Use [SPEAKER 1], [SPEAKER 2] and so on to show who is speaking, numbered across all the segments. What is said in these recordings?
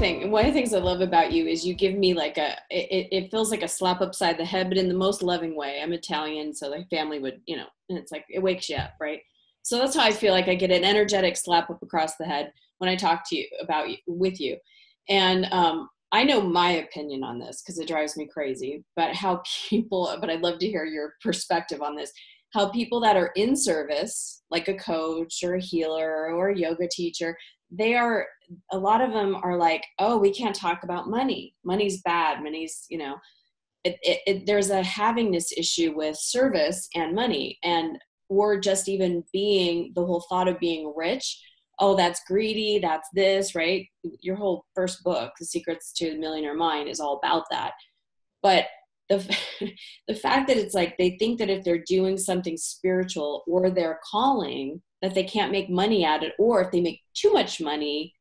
[SPEAKER 1] thing. One of the things I love about you is you give me like it feels like a slap upside the head, but in the most loving way. I'm Italian, so the family would, and it's like, it wakes you up, right? So that's how I feel like I get an energetic slap up across the head when I talk to you about you, with you. And I know my opinion on this because it drives me crazy, but but I'd love to hear your perspective on this. How people that are in service, like a coach or a healer or a yoga teacher, a lot of them are like, oh, we can't talk about money. Money's bad. Money's, there's a havingness issue with service and money, or just even being, the whole thought of being rich. Oh, that's greedy. That's this, right? Your whole first book, The Secrets to the Millionaire Mind, is all about that. But the fact that it's like, they think that if they're doing something spiritual or their calling, that they can't make money at it, or if they make too much money,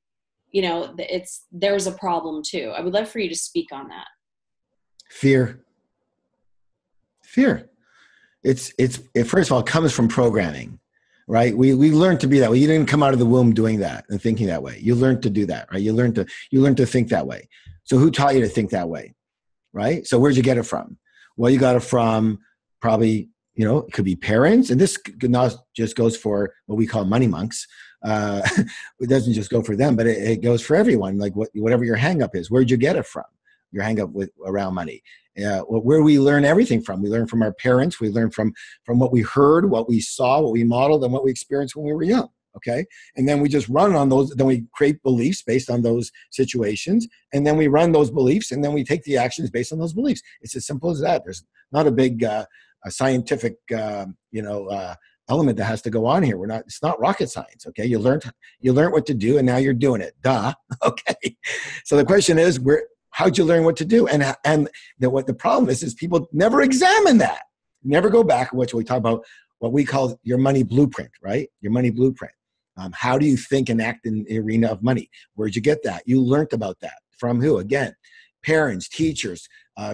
[SPEAKER 1] there's a problem too. I would love for you to speak on that.
[SPEAKER 2] Fear. It's first of all, it comes from programming, right? We learn to be that way. You didn't come out of the womb doing that and thinking that way. You learned to do that, right? You learned to think that way. So who taught you to think that way, right? So where'd you get it from? Well, you got it from probably, it could be parents, and this not just goes for what we call money monks. It doesn't just go for them, but it goes for everyone. Like whatever your hang up is, where'd you get it from? Your hang up around money. Where we learn everything from. We learn from our parents. We learn from what we heard, what we saw, what we modeled, and what we experienced when we were young. Okay. And then we just run on those. Then we create beliefs based on those situations. And then we run those beliefs, and then we take the actions based on those beliefs. It's as simple as that. There's not a big a scientific, element that has to go on here. It's not rocket science. Okay. You learned what to do, and now you're doing it. Duh. Okay. So the question is, how'd you learn what to do? And what the problem is people never examine that. Never go back, which we talk about, what we call your money blueprint, right? Your money blueprint. How do you think and act in the arena of money? Where'd you get that? You learned about that. From who? Again, parents, teachers,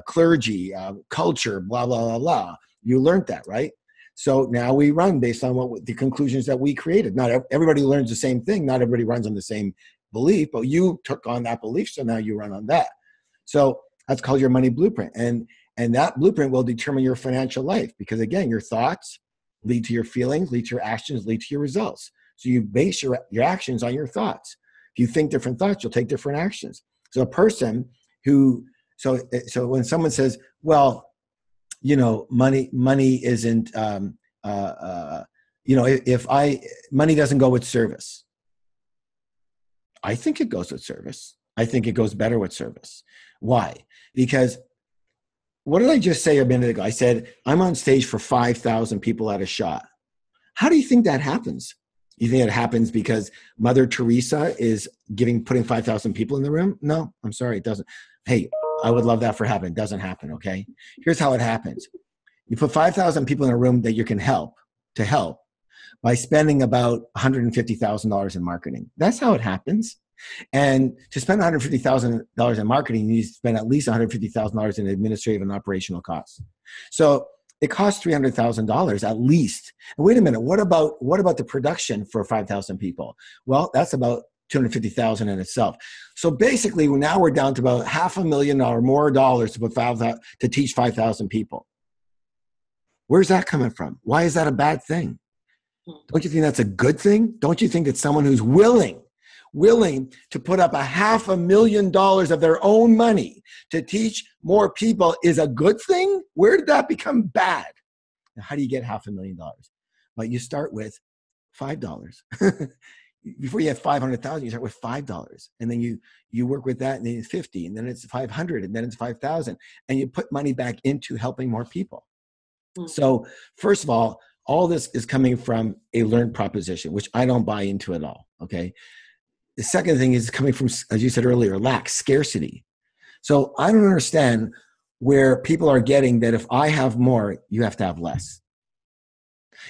[SPEAKER 2] clergy, culture, blah, blah, blah, blah. You learned that, right? So now we run based on the conclusions that we created. Not everybody learns the same thing. Not everybody runs on the same belief, but you took on that belief, so now you run on that. So that's called your money blueprint. And that blueprint will determine your financial life, because again, your thoughts lead to your feelings, lead to your actions, lead to your results. So you base your actions on your thoughts. If you think different thoughts, you'll take different actions. So a person so when someone says, well, money isn't, money doesn't go with service. I think it goes with service. I think it goes better with service. Why? Because what did I just say a minute ago? I said, I'm on stage for 5,000 people at a shot. How do you think that happens? You think it happens because Mother Teresa is putting 5,000 people in the room? No, I'm sorry, it doesn't. Hey, I would love that for happen. It doesn't happen, okay? Here's how it happens. You put 5,000 people in a room that you can help by spending about $150,000 in marketing. That's how it happens. And to spend $150,000 in marketing, you need to spend at least $150,000 in administrative and operational costs. So it costs $300,000 at least. And wait a minute, what about the production for 5,000 people? Well, that's about $250,000 in itself. So basically, now we're down to about $500,000 or more dollars to teach 5,000 people. Where's that coming from? Why is that a bad thing? Don't you think that's a good thing? Don't you think that someone who's willing to put up $500,000 of their own money to teach more people is a good thing? Where did that become bad? Now, how do you get $500,000? Well, you start with $5. Before you have 500,000, you start with $5, and then you work with that, and then it's 50, and then it's 500, and then it's 5,000, and you put money back into helping more people. So first of all this is coming from a learned proposition, which I don't buy into at all. Okay. The second thing is coming from, as you said earlier, lack, scarcity. So I don't understand where people are getting that if I have more, you have to have less.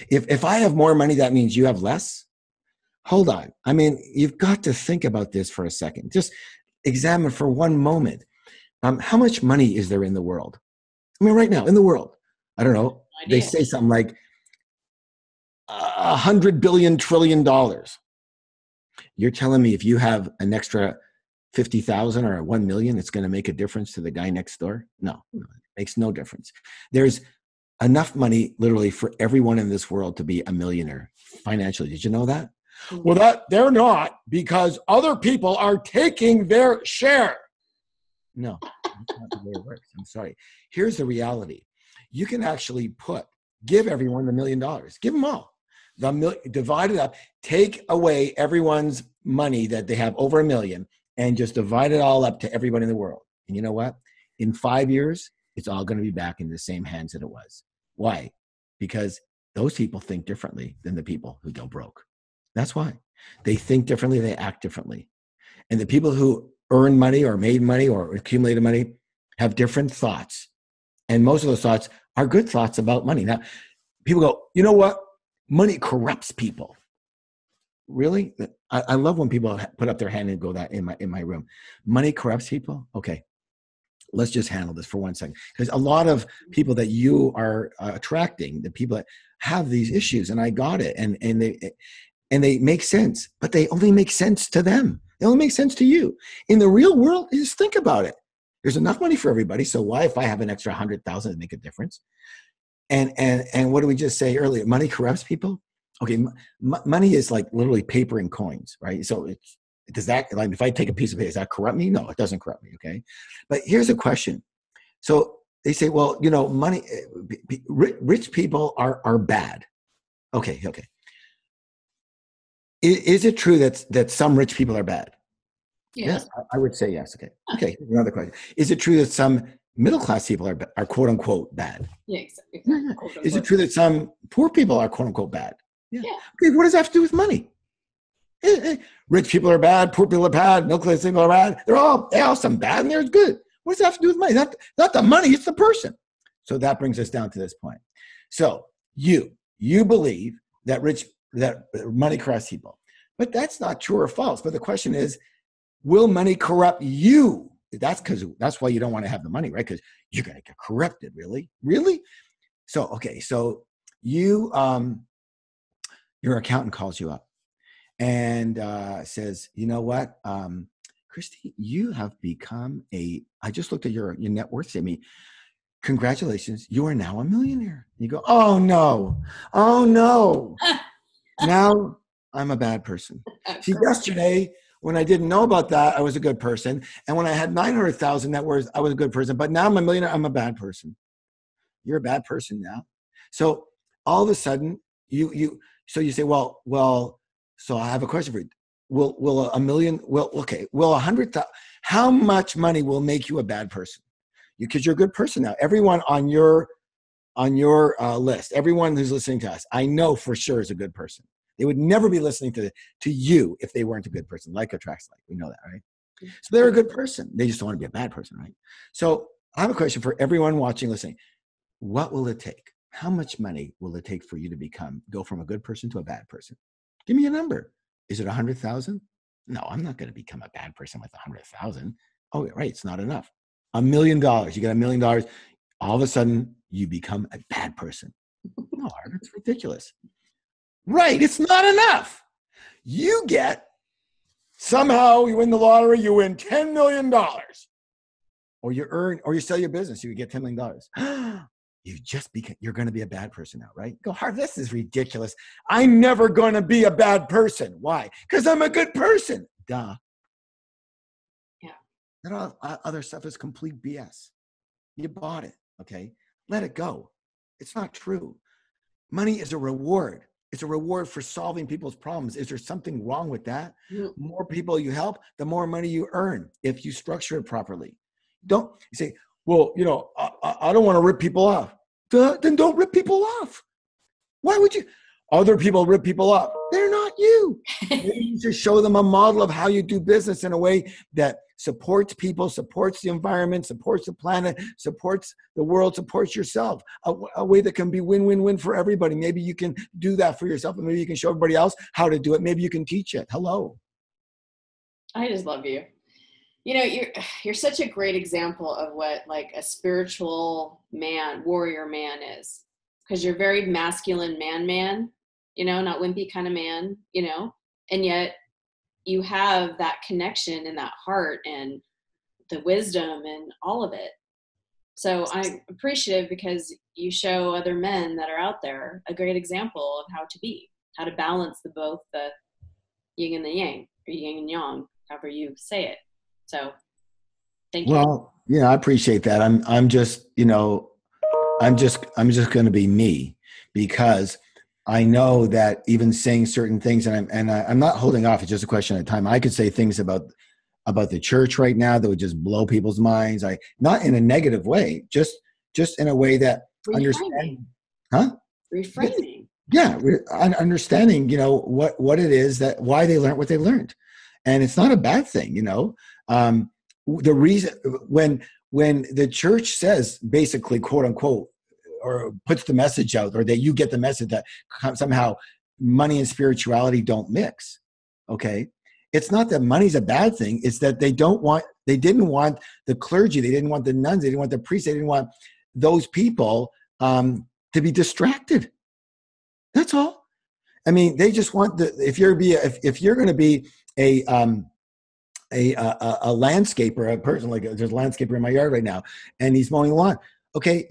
[SPEAKER 2] If I have more money, that means you have less. Hold on. I mean, you've got to think about this for a second. Just examine for one moment. How much money is there in the world? I mean, right now in the world, I don't know. They say something like $100 billion trillion. You're telling me if you have an extra 50,000 or 1 million that's going to make a difference to the guy next door? No, it makes no difference. There's enough money literally for everyone in this world to be a millionaire financially. Did you know that? Well, that they're not, because other people are taking their share. No, that's not the way it works. I'm sorry. Here's the reality. You can actually give everyone the $1 million. Give them all. Divide it up. Take away everyone's money that they have over $1 million and just divide it all up to everybody in the world. And you know what? In 5 years, it's all going to be back in the same hands that it was. Why? Because those people think differently than the people who go broke. That's why. They think differently, they act differently. And the people who earn money or made money or accumulated money have different thoughts. And most of those thoughts are good thoughts about money. Now, people go, you know what? Money corrupts people. Really? I love when people put up their hand and go that in my room. Money corrupts people? Okay. Let's just handle this for 1 second. Because a lot of people that you are attracting, the people that have these issues, and I got it, and they make sense, but they only make sense to them. They only make sense to you. In the real world, just think about it. There's enough money for everybody. So why, if I have an extra 100,000, to make a difference? And what did we just say earlier? Money corrupts people. Okay, money is like literally paper and coins, right? So does that, like, if I take a piece of paper, does that corrupt me? No, it doesn't corrupt me. Okay, but here's a question. So they say, well, money, rich people are bad. Okay. Is it true that some rich people are bad?
[SPEAKER 1] Yes.
[SPEAKER 2] I would say yes. Okay. Another question. Is it true that some middle-class people are quote unquote bad?
[SPEAKER 1] Yeah, exactly.
[SPEAKER 2] Is it true that some poor people are quote unquote bad? Yeah. Okay, what does that have to do with money? Rich people are bad, poor people are bad, middle-class people are bad. They all some bad and there's good. What does that have to do with money? Not the money, it's the person. So that brings us down to this point. So you believe that money corrupts people. But that's not true or false. But the question is, will money corrupt you? That's why you don't want to have the money, right? Because you're going to get corrupted, really? Really? So, okay, so you, your accountant calls you up and says, you know what, Christy, you have become I just looked at your net worth statement. Congratulations, you are now a millionaire. You go, oh no. Now I'm a bad person. See, yesterday, when I didn't know about that, I was a good person. And when I had 900,000 net worth, I was a good person. But now I'm a millionaire, I'm a bad person. You're a bad person now. So all of a sudden, you say, well, so I have a question for you. Will a million, will 100,000, how much money will make you a bad person? Because you're a good person now. Everyone on your list, everyone who's listening to us, I know for sure is a good person. They would never be listening to you if they weren't a good person. Like attracts like. We know that, right? So they're a good person. They just don't want to be a bad person, right? So I have a question for everyone watching, listening. What will it take? How much money will it take for you to go from a good person to a bad person? Give me a number. Is it 100,000? No, I'm not going to become a bad person with 100,000. Oh, right. It's not enough. $1 million. You get $1 million. All of a sudden, you become a bad person. No, it's ridiculous. Right. It's not enough. Somehow you win the lottery, you win $10 million. Or you sell your business, you get $10 million. You're going to be a bad person now, right? Go, Harv, this is ridiculous. I'm never going to be a bad person. Why? Because I'm a good person. Duh.
[SPEAKER 1] Yeah.
[SPEAKER 2] That all other stuff is complete BS. You bought it, okay? Let it go. It's not true. Money is a reward. It's a reward for solving people's problems. Is there something wrong with that? The more people you help, the more money you earn if you structure it properly. You say, well, I don't want to rip people off. Then don't rip people off. Why would you? Other people rip people off. They're not you. You just show them a model of how you do business in a way that supports people, supports the environment, supports the planet, supports the world, supports yourself. A way that can be win-win-win for everybody. Maybe you can do that for yourself, and maybe you can show everybody else how to do it. Maybe you can teach it. Hello.
[SPEAKER 1] I just love you. You're such a great example of what like a spiritual warrior man is, because you're very masculine man, not wimpy kind of man, and yet you have that connection and that heart and the wisdom and all of it. So I'm appreciative because you show other men that are out there a great example of how to be, how to balance both the yin and the yang, or yin and yang, however you say it. So thank you.
[SPEAKER 2] Well, yeah, I appreciate that. I'm just, I'm just going to be me, because I know that even saying certain things, and I'm not holding off. It's just a question of time. I could say things about the church right now that would just blow people's minds. Not in a negative way, just in a way that understand, huh?
[SPEAKER 1] Reframing.
[SPEAKER 2] Yeah, understanding, what it is, that why they learned what they learned, and it's not a bad thing, the reason when the church says, basically, quote unquote, or puts the message out, or that you get the message that somehow money and spirituality don't mix. Okay. It's not that money's a bad thing. It's that they didn't want the clergy. They didn't want the nuns. They didn't want the priests. They didn't want those people to be distracted. That's all. I mean, they just want if you're going to be a landscaper, a person, like there's a landscaper in my yard right now, and he's mowing the lawn. Okay,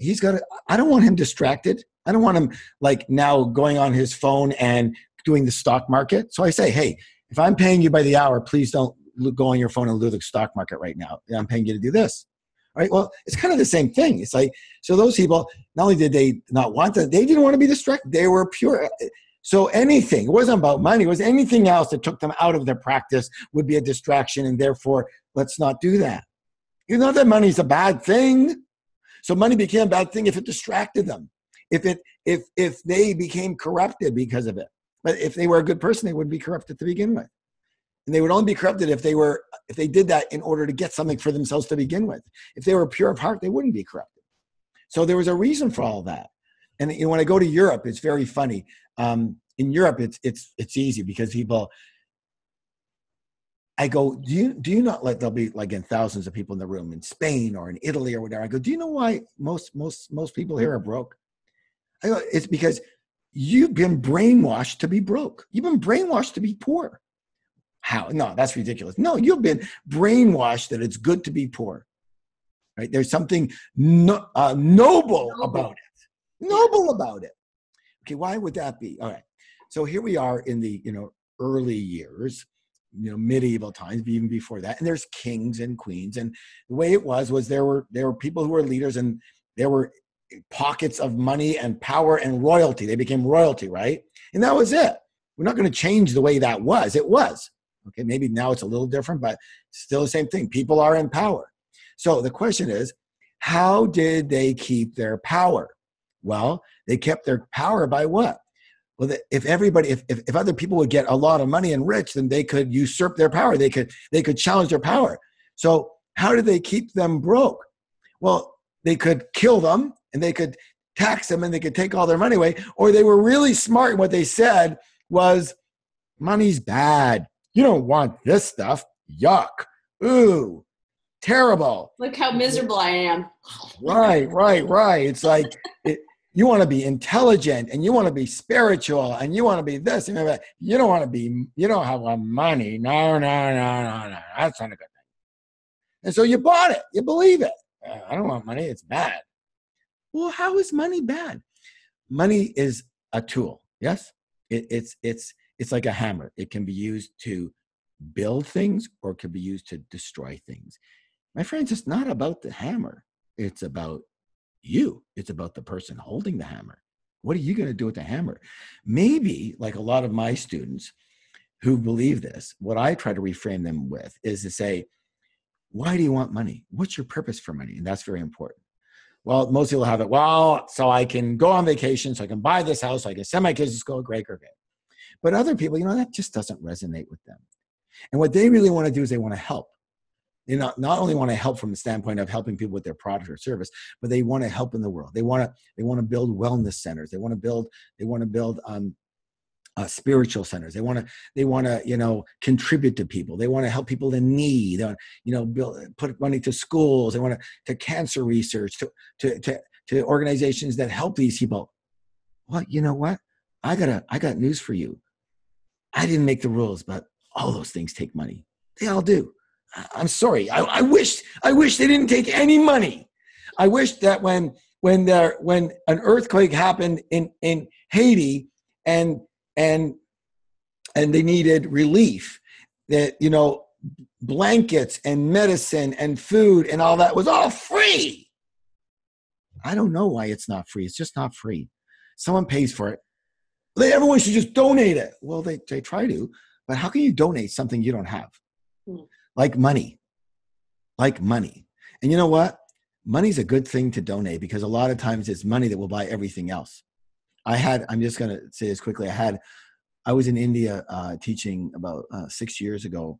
[SPEAKER 2] I don't want him distracted. I don't want him like now going on his phone and doing the stock market. So I say, hey, if I'm paying you by the hour, please don't go on your phone and do the stock market right now. I'm paying you to do this. All right. Well, it's kind of the same thing. It's like, so those people, not only did they not want that, they didn't want to be distracted. They were pure. So anything, it wasn't about money. It was anything else that took them out of their practice would be a distraction. And therefore, let's not do that. You know that money's a bad thing. So money became a bad thing if it distracted them, if they became corrupted because of it. But if they were a good person, they wouldn't be corrupted to begin with. And they would only be corrupted if they did that in order to get something for themselves to begin with. If they were pure of heart, they wouldn't be corrupted. So there was a reason for all that. And when I go to Europe, it's very funny. In Europe, it's easy because people. I go, do you not like, there'll be like in thousands of people in the room in Spain or in Italy or whatever. I go, do you know why most people here are broke? I go, it's because you've been brainwashed to be broke. You've been brainwashed to be poor. How? No, that's ridiculous. No, you've been brainwashed that it's good to be poor. Right? There's something noble about it. Noble about it. Okay, why would that be? All right. So here we are in the early years, medieval times, even before that, and there's kings and queens, and the way it was there were people who were leaders, and there were pockets of money and power and royalty. They became royalty, right? And that was it. We're not going to change the way that was. It was. Okay, maybe now it's a little different, but still the same thing. People are in power. So the question is, how did they keep their power? Well, they kept their power by what? Well, if other people would get a lot of money and rich, then they could usurp their power. They could challenge their power. So how did they keep them broke? Well, they could kill them, and they could tax them, and they could take all their money away. Or they were really smart. And what they said was, money's bad. You don't want this stuff. Yuck. Ooh, terrible.
[SPEAKER 1] Look how miserable I am.
[SPEAKER 2] Right. It's like, you want to be intelligent, and you want to be spiritual, and you want to be this and that. You don't want to be, you don't have money. No. That's not a good thing. And so you bought it. You believe it. I don't want money. It's bad. Well, how is money bad? Money is a tool. Yes. It's like a hammer. It can be used to build things, or it can be used to destroy things. My friends, it's not about the hammer. It's about you. It's about the person holding the hammer. What are you going to do with the hammer? Maybe, like a lot of my students who believe this, what I try to reframe them with is to say, why do you want money? What's your purpose for money? And that's very important. Well, most people have it, well, so I can go on vacation, so I can buy this house, so I can send my kids to school, great. But other people, that just doesn't resonate with them. And what they really want to do is they want to help. They not only want to help from the standpoint of helping people with their product or service, but they want to help in the world. They want to build wellness centers. They want to build spiritual centers. They want to contribute to people. They want to help people in need. They want put money to schools. They want to cancer research, to organizations that help these people. Well, you know what? I got news for you. I didn't make the rules, but All those things take money. They all do. I'm sorry. I wish they didn't take any money. I wish that when an earthquake happened in Haiti and they needed relief, that, you know, blankets and medicine and food and all that was all free. I don't know why it's not free. It's just not free. Someone pays for it. Everyone should just donate it. Well, they try to, but how can you donate something you don't have? Like money. And you know what? Money's a good thing to donate, because a lot of times it's money that will buy everything else. I'm just going to say this quickly. I was in India teaching about 6 years ago,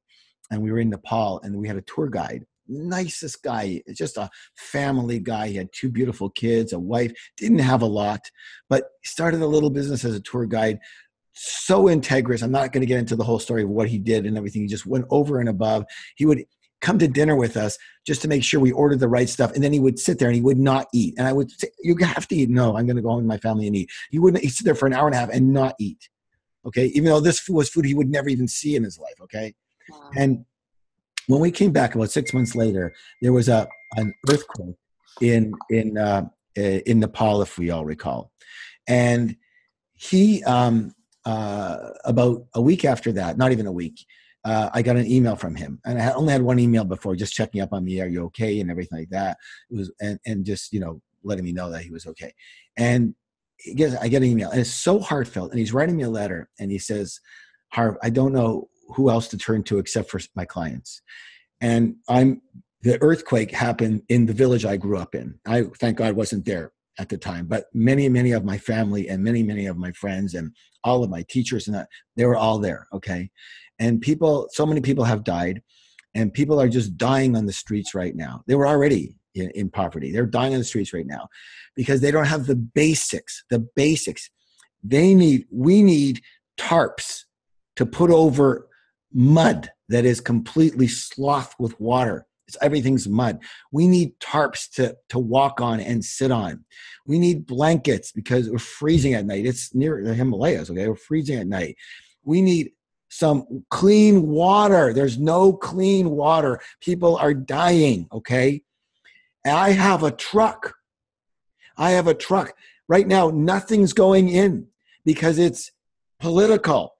[SPEAKER 2] and we were in Nepal, and we had a tour guide, nicest guy, just a family guy. He had 2 beautiful kids, a wife, didn't have a lot, but started a little business as a tour guide. So Integris. I'm not going to get into the whole story of what he did and everything. He just went over and above. He would come to dinner with us just to make sure we ordered the right stuff. And then he would sit there and he would not eat. And I would say, you have to eat. No, I'm going to go home with my family and eat. He'd sit there for an hour and a half and not eat. Okay. Even though this was food he would never even see in his life. Okay. Wow. And when we came back about 6 months later, there was an earthquake in Nepal, if we all recall. And he, about a week after that, not even a week, I got an email from him, and I only had one email before, just checking up on me, are you okay, and everything like that. It was, and just, you know, letting me know that he was okay. And I get an email, and it's so heartfelt. And he's writing me a letter, and he says, Harv, I don't know who else to turn to except for my clients. And the earthquake happened in the village I grew up in. I, thank God, wasn't there at the time, but many of my family and many of my friends and all of my teachers and that, they were all there. Okay. And so many people have died, and people are just dying on the streets right now. They were already in poverty. They're dying on the streets right now because they don't have the basics. We need tarps to put over mud that is completely slothed with water. Everything's mud. We need tarps to walk on and sit on. We need blankets because we're freezing at night. It's near the Himalayas, okay? We're freezing at night. We need some clean water. There's no clean water. People are dying, okay? And I have a truck. Right now, nothing's going in because it's political.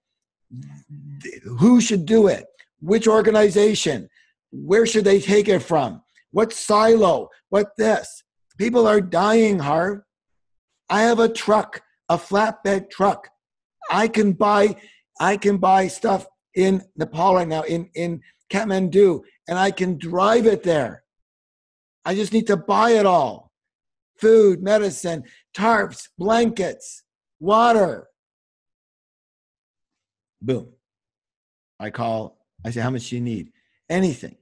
[SPEAKER 2] Who should do it? Which organization? Where should they take it from? What silo? What this? People are dying, Harv. I have a truck, a flatbed truck. I can buy stuff in Nepal right now, in Kathmandu, and I can drive it there. I just need to buy it all. Food, medicine, tarps, blankets, water. Boom. I say, how much do you need? Anything.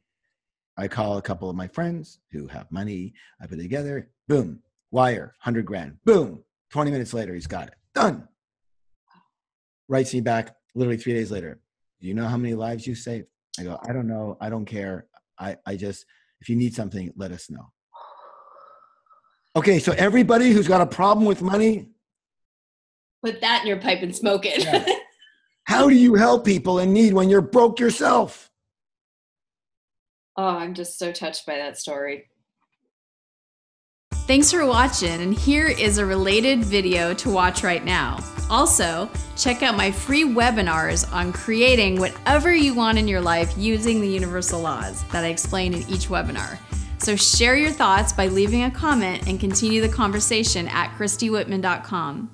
[SPEAKER 2] I call a couple of my friends who have money. I put it together. Boom. Wire, 100 grand. Boom. 20 minutes later, he's got it. Done. Writes me back literally 3 days later. Do you know how many lives you saved? I go, I don't know. I don't care. I just, if you need something, let us know. Okay. So everybody who's got a problem with money,
[SPEAKER 1] put that in your pipe and smoke it.
[SPEAKER 2] Yeah. How do you help people in need when you're broke yourself?
[SPEAKER 1] Oh, I'm just so touched by that story.
[SPEAKER 3] Thanks for watching, and here is a related video to watch right now. Also, check out my free webinars on creating whatever you want in your life using the universal laws that I explain in each webinar. So share your thoughts by leaving a comment and continue the conversation at ChristyWhitman.com.